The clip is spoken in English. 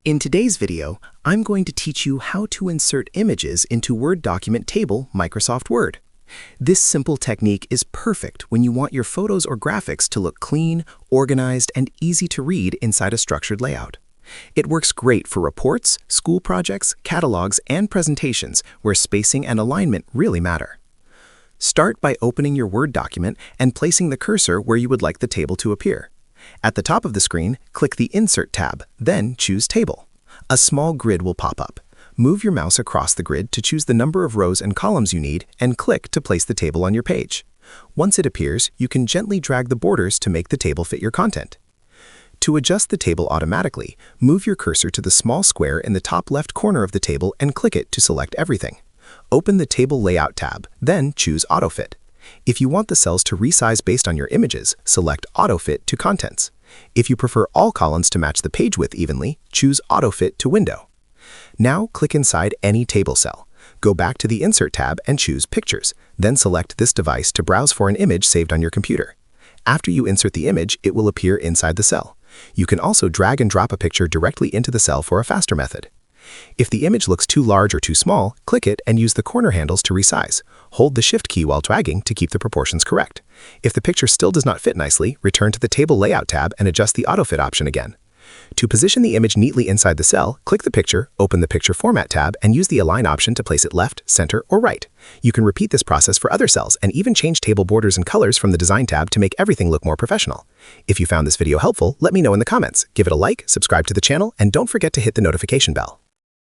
In today's video, I'm going to teach you how to insert images into Word document table Microsoft Word. This simple technique is perfect when you want your photos or graphics to look clean, organized, and easy to read inside a structured layout. It works great for reports, school projects, catalogs, and presentations where spacing and alignment really matter. Start by opening your Word document and placing the cursor where you would like the table to appear. At the top of the screen, click the Insert tab, then choose Table. A small grid will pop up. Move your mouse across the grid to choose the number of rows and columns you need and click to place the table on your page. Once it appears, you can gently drag the borders to make the table fit your content. To adjust the table automatically, move your cursor to the small square in the top left corner of the table and click it to select everything. Open the Table Layout tab, then choose AutoFit. If you want the cells to resize based on your images, select AutoFit to Contents. If you prefer all columns to match the page width evenly, choose AutoFit to Window. Now click inside any table cell. Go back to the Insert tab and choose Pictures, then select this device to browse for an image saved on your computer. After you insert the image, it will appear inside the cell. You can also drag and drop a picture directly into the cell for a faster method. If the image looks too large or too small, click it and use the corner handles to resize. Hold the Shift key while dragging to keep the proportions correct. If the picture still does not fit nicely, return to the Table Layout tab and adjust the AutoFit option again. To position the image neatly inside the cell, click the picture, open the Picture Format tab, and use the Align option to place it left, center, or right. You can repeat this process for other cells and even change table borders and colors from the Design tab to make everything look more professional. If you found this video helpful, let me know in the comments. Give it a like, subscribe to the channel, and don't forget to hit the notification bell.